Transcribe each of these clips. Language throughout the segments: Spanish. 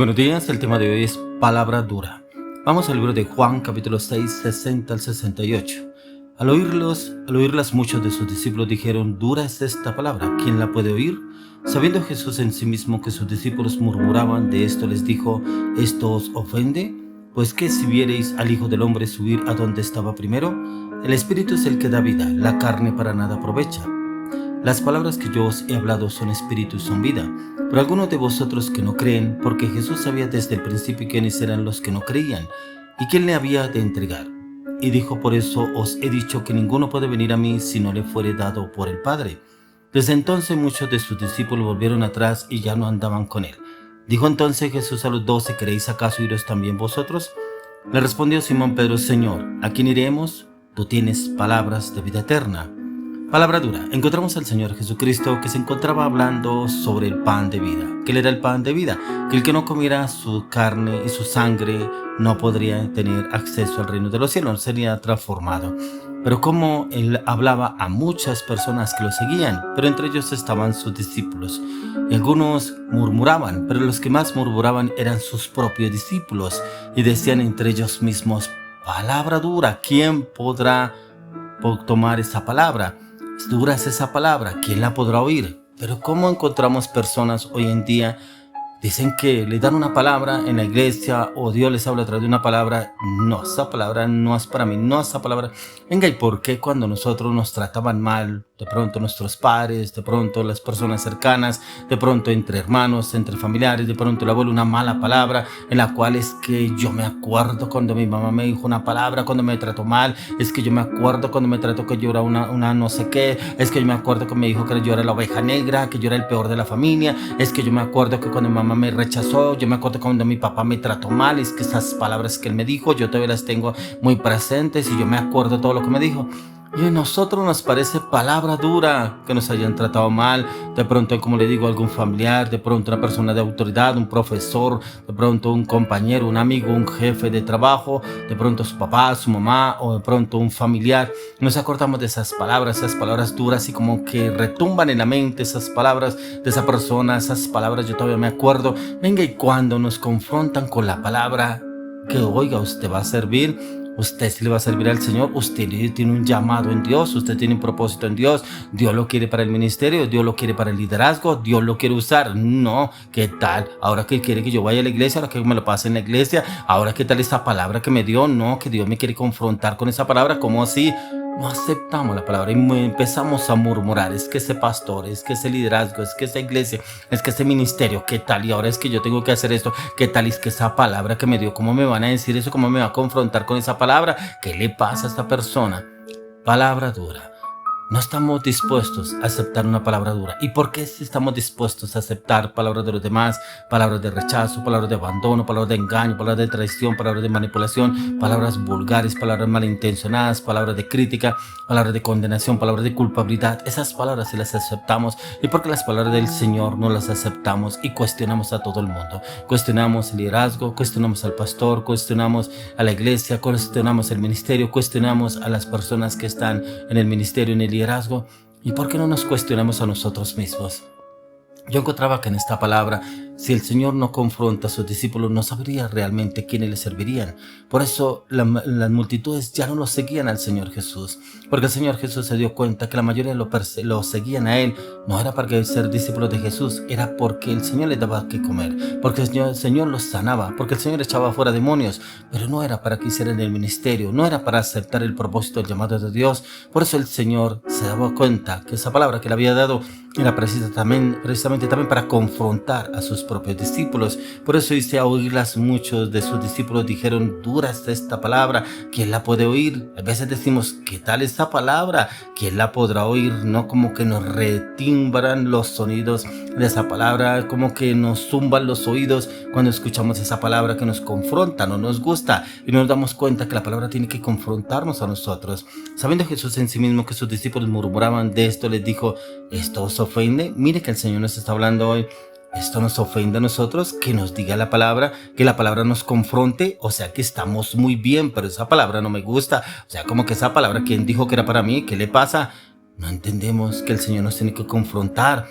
Buenos días, el tema de hoy es palabra dura. Vamos al libro de Juan, capítulo 6, 60 al 68. Al oírlas muchos de sus discípulos dijeron: dura es esta palabra, ¿quién la puede oír? Sabiendo Jesús en sí mismo que sus discípulos murmuraban de esto, les dijo: ¿esto os ofende? Pues que si viereis al Hijo del Hombre subir a donde estaba primero, el Espíritu es el que da vida, la carne para nada aprovecha. Las palabras que yo os he hablado son espíritu y son vida. Pero algunos de vosotros que no creen, porque Jesús sabía desde el principio quiénes eran los que no creían y quién le había de entregar. Y dijo: por eso os he dicho que ninguno puede venir a mí si no le fuere dado por el Padre. Desde entonces muchos de sus discípulos volvieron atrás y ya no andaban con él. Dijo entonces Jesús a los 12: ¿queréis acaso iros también vosotros? Le respondió Simón Pedro: Señor, ¿a quién iremos? Tú tienes palabras de vida eterna. Palabra dura. Encontramos al Señor Jesucristo que se encontraba hablando sobre el pan de vida. ¿Qué le da el pan de vida? Que el que no comiera su carne y su sangre no podría tener acceso al reino de los cielos, sería transformado. Pero como él hablaba a muchas personas que lo seguían, pero entre ellos estaban sus discípulos. Y algunos murmuraban, pero los que más murmuraban eran sus propios discípulos y decían entre ellos mismos: palabra dura, ¿quién podrá tomar esa palabra? Dura es esa palabra, ¿quién la podrá oír? Pero ¿cómo encontramos personas hoy en día? Dicen que le dan una palabra en la iglesia o Dios les habla a través de una palabra. No, esa palabra no es para mí, no esa palabra. Venga, ¿y por qué cuando nosotros nos trataban mal, de pronto nuestros padres, de pronto las personas cercanas, de pronto entre hermanos, entre familiares, de pronto el abuelo, una mala palabra en la cual es que yo me acuerdo cuando mi mamá me dijo una palabra, cuando me trató mal, es que yo me acuerdo cuando me trató que yo era una no sé qué, es que yo me acuerdo que me dijo que yo era la oveja negra, que yo era el peor de la familia, es que yo me acuerdo que cuando mi mamá me rechazó, yo me acuerdo cuando mi papá me trató mal, es que esas palabras que él me dijo, yo todavía las tengo muy presentes y yo me acuerdo de todo lo que me dijo. Y a nosotros nos parece palabra dura que nos hayan tratado mal, de pronto, como le digo, algún familiar, de pronto una persona de autoridad, un profesor, de pronto un compañero, un amigo, un jefe de trabajo, de pronto su papá, su mamá o de pronto un familiar. Nos acordamos de esas palabras duras y como que retumban en la mente esas palabras de esa persona, esas palabras yo todavía me acuerdo. Venga, y cuando nos confrontan con la palabra que oiga, usted va a servir, usted sí le va a servir al Señor, usted tiene un llamado en Dios, usted tiene un propósito en Dios, Dios lo quiere para el ministerio, Dios lo quiere para el liderazgo, Dios lo quiere usar. No, ¿qué tal? Ahora que quiere que yo vaya a la iglesia, ahora que me lo pase en la iglesia, ahora qué tal esa palabra que me dio. No, que Dios me quiere confrontar con esa palabra. ¿Cómo así? No aceptamos la palabra y empezamos a murmurar: es que ese pastor, es que ese liderazgo, es que esa iglesia, es que ese ministerio, ¿qué tal? Y ahora es que yo tengo que hacer esto, ¿qué tal? Es que esa palabra que me dio, ¿cómo me van a decir eso? ¿Cómo me va a confrontar con esa palabra? ¿Qué le pasa a esta persona? Palabra dura. No estamos dispuestos a aceptar una palabra dura. ¿Y por qué si estamos dispuestos a aceptar palabras de los demás? Palabras de rechazo, palabras de abandono, palabras de engaño, palabras de traición, palabras de manipulación, palabras vulgares, palabras malintencionadas, palabras de crítica, palabras de condenación, palabras de culpabilidad. Esas palabras sí las aceptamos. ¿Y por qué las palabras del Señor no las aceptamos y cuestionamos a todo el mundo? Cuestionamos el liderazgo, cuestionamos al pastor, cuestionamos a la iglesia, cuestionamos el ministerio, cuestionamos a las personas que están en el ministerio, en el liderazgo. ¿Y por qué no nos cuestionamos a nosotros mismos? Yo encontraba que en esta palabra, si el Señor no confronta a sus discípulos, no sabría realmente quiénes le servirían. Por eso las multitudes ya no lo seguían al Señor Jesús, porque el Señor Jesús se dio cuenta que la mayoría lo seguían a Él. No era para ser discípulos de Jesús, era porque el Señor les daba que comer, porque el Señor los sanaba, porque el Señor echaba fuera demonios, pero no era para que hicieran el ministerio, no era para aceptar el propósito, el llamado de Dios. Por eso el Señor se daba cuenta que esa palabra que le había dado era precisamente también para confrontar a sus propios discípulos. Por eso dice: a oírlas muchos de sus discípulos dijeron: dura es esta palabra, ¿quién la puede oír? A veces decimos: ¿qué tal esta palabra? ¿Quién la podrá oír? No, como que nos retimbran los sonidos de esa palabra, como que nos zumban los oídos cuando escuchamos esa palabra que nos confronta, no nos gusta, y nos damos cuenta que la palabra tiene que confrontarnos a nosotros. Sabiendo Jesús en sí mismo que sus discípulos murmuraban de esto, les dijo: ¿esto os ofende? Mire que el Señor nos está hablando hoy. Esto nos ofende a nosotros, que nos diga la palabra, que la palabra nos confronte. O sea que estamos muy bien, pero esa palabra no me gusta. O sea, como que esa palabra, ¿quién dijo que era para mí? ¿Qué le pasa? No entendemos que el Señor nos tiene que confrontar.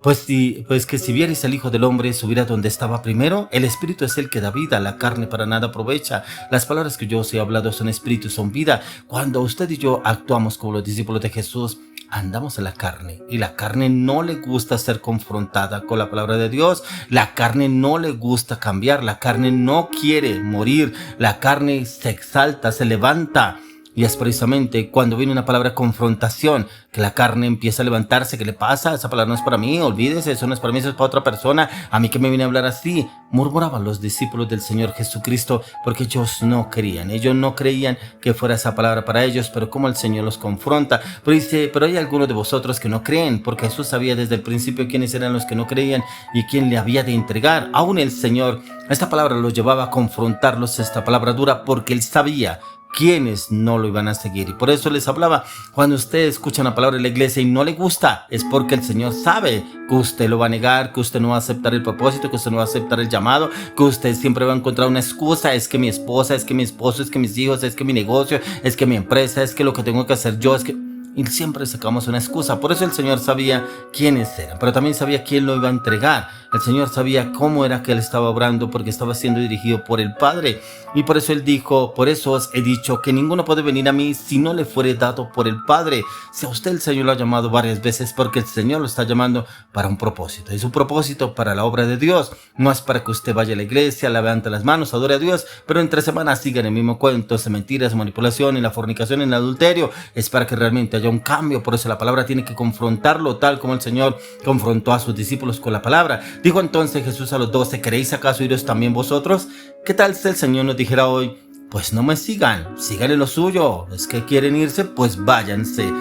Pues que si vierais al Hijo del Hombre subir a donde estaba primero, el Espíritu es el que da vida, la carne para nada aprovecha. Las palabras que yo os he hablado son espíritu, son vida. Cuando usted y yo actuamos como los discípulos de Jesús, andamos en la carne, y la carne no le gusta ser confrontada con la palabra de Dios. La carne no le gusta cambiar, la carne no quiere morir, la carne se exalta, se levanta. Y es precisamente cuando viene una palabra de confrontación que la carne empieza a levantarse. ¿Qué le pasa? Esa palabra no es para mí, olvídese, eso no es para mí, eso es para otra persona. A mí que me viene a hablar así. Murmuraban los discípulos del Señor Jesucristo porque ellos no creían que fuera esa palabra para ellos, pero como el Señor los confronta. Pero dice, pero hay algunos de vosotros que no creen, porque Jesús sabía desde el principio quiénes eran los que no creían y quién le había de entregar. Aún el Señor, esta palabra los llevaba a confrontarlos, esta palabra dura, porque Él sabía quienes no lo iban a seguir. Y por eso les hablaba, cuando usted escucha una palabra en la iglesia y no le gusta, es porque el Señor sabe que usted lo va a negar, que usted no va a aceptar el propósito, que usted no va a aceptar el llamado, que usted siempre va a encontrar una excusa. Es que mi esposa, es que mi esposo, es que mis hijos, es que mi negocio, es que mi empresa, es que lo que tengo que hacer yo, es que... Y siempre sacamos una excusa. Por eso el Señor sabía quiénes eran, pero también sabía quién lo iba a entregar. El Señor sabía cómo era que Él estaba obrando, porque estaba siendo dirigido por el Padre. Y por eso Él dijo, por eso os he dicho que ninguno puede venir a mí si no le fuere dado por el Padre. Si a usted el Señor lo ha llamado varias veces, porque el Señor lo está llamando para un propósito. Y su propósito para la obra de Dios no es para que usted vaya a la iglesia, levante las manos, adore a Dios, pero entre semanas sigan el mismo cuento, de mentiras, manipulación, y la fornicación, y el adulterio. Es para que realmente haya un cambio. Por eso la palabra tiene que confrontarlo, tal como el Señor confrontó a sus discípulos con la palabra. Dijo entonces Jesús a los 12, ¿queréis acaso iros también vosotros? ¿Qué tal si el Señor nos dijera hoy, pues no me sigan en lo suyo? Es que quieren irse, pues váyanse.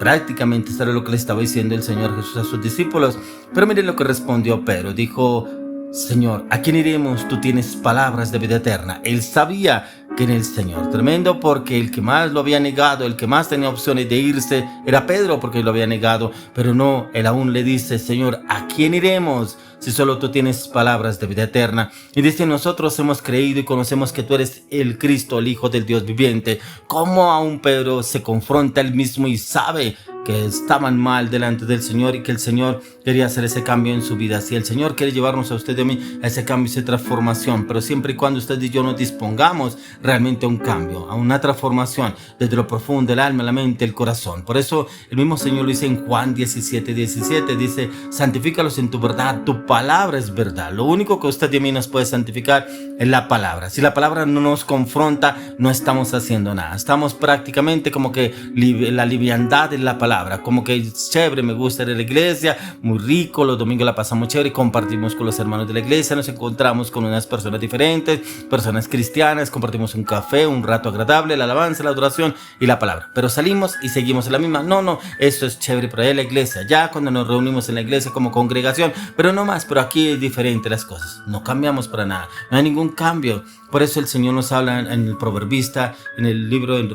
Prácticamente esto era lo que le estaba diciendo el Señor Jesús a sus discípulos. Pero miren lo que respondió Pedro. Dijo, Señor, ¿a quién iremos? Tú tienes palabras de vida eterna. Él sabía que en el Señor, tremendo, porque el que más lo había negado, el que más tenía opciones de irse, era Pedro, porque lo había negado. Pero no, él aún le dice, Señor, ¿a quién iremos si solo tú tienes palabras de vida eterna? Y dice, nosotros hemos creído y conocemos que tú eres el Cristo, el Hijo del Dios viviente. ¿Cómo aún Pedro se confronta él mismo y sabe que estaban mal delante del Señor y que el Señor quería hacer ese cambio en su vida? Si el Señor quiere llevarnos a usted y a mí a ese cambio y esa transformación, pero siempre y cuando usted y yo nos dispongamos realmente a un cambio, a una transformación desde lo profundo del alma, la mente, el corazón. Por eso el mismo Señor lo dice en Juan 17:17, dice, santifícalos en tu verdad, tu palabra es verdad. Lo único que usted y a mí nos puede santificar es la palabra. Si la palabra no nos confronta, no estamos haciendo nada. Estamos prácticamente como que la liviandad en la palabra, como que chévere, me gusta ir a la iglesia, muy rico, los domingos la pasamos chévere, compartimos con los hermanos de la iglesia, nos encontramos con unas personas diferentes, personas cristianas, compartimos un café, un rato agradable, la alabanza, la adoración y la palabra, pero salimos y seguimos en la misma. No, eso es chévere para la iglesia, ya cuando nos reunimos en la iglesia como congregación, pero no más. Pero aquí es diferente las cosas, no cambiamos para nada, no hay ningún cambio. Por eso el Señor nos habla en el proverbista, en el libro de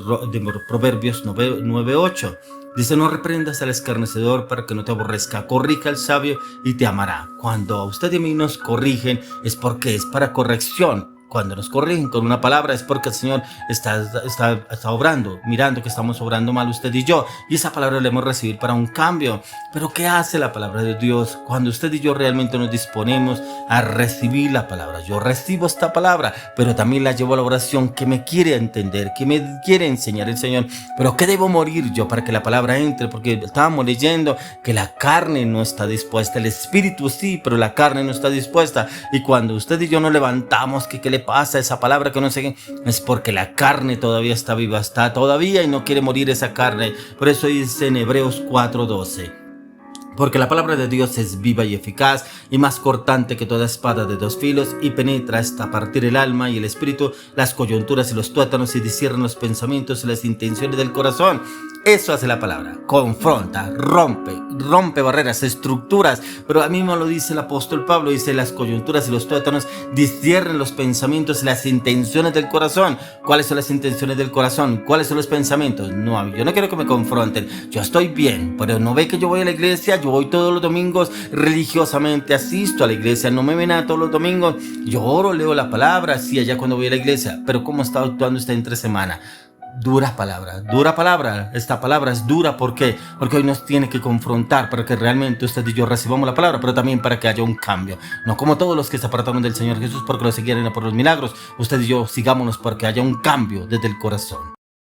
Proverbios 9:8. Dice, no reprendas al escarnecedor para que no te aborrezca, corrija al sabio y te amará. Cuando a usted y a mí nos corrigen es porque es para corrección. Cuando nos corrigen con una palabra es porque el Señor está obrando, mirando que estamos obrando mal usted y yo. Y esa palabra la hemos recibido para un cambio. Pero ¿qué hace la palabra de Dios? Cuando usted y yo realmente nos disponemos a recibir la palabra. Yo recibo esta palabra, pero también la llevo a la oración que me quiere entender, que me quiere enseñar el Señor. Pero ¿qué debo morir yo para que la palabra entre? Porque estábamos leyendo que la carne no está dispuesta. El espíritu sí, pero la carne no está dispuesta. Y cuando usted y yo nos levantamos, ¿qué le pasa? Esa palabra que no sé qué, es porque la carne todavía está viva, está todavía y no quiere morir esa carne. Por eso dice en Hebreos 4:12, porque la palabra de Dios es viva y eficaz y más cortante que toda espada de dos filos y penetra hasta partir el alma y el espíritu, las coyunturas y los tuétanos y discierne los pensamientos y las intenciones del corazón. Eso hace la palabra, confronta, rompe barreras, estructuras, pero a mí mismo lo dice el apóstol Pablo, dice las coyunturas y los tuétanos disciernen los pensamientos y las intenciones del corazón. ¿Cuáles son las intenciones del corazón? ¿Cuáles son los pensamientos? No, yo no quiero que me confronten, yo estoy bien, pero no ve que yo voy a la iglesia, yo voy todos los domingos religiosamente, asisto a la iglesia, no me ven a todos los domingos, yo oro, leo la palabra, sí, allá cuando voy a la iglesia, pero ¿cómo está actuando usted entre semana? Dura palabra. Esta palabra es dura porque hoy nos tiene que confrontar para que realmente usted y yo recibamos la palabra, pero también para que haya un cambio. No como todos los que se apartaron del Señor Jesús porque lo seguían por los milagros. Usted y yo sigámonos porque haya un cambio desde el corazón.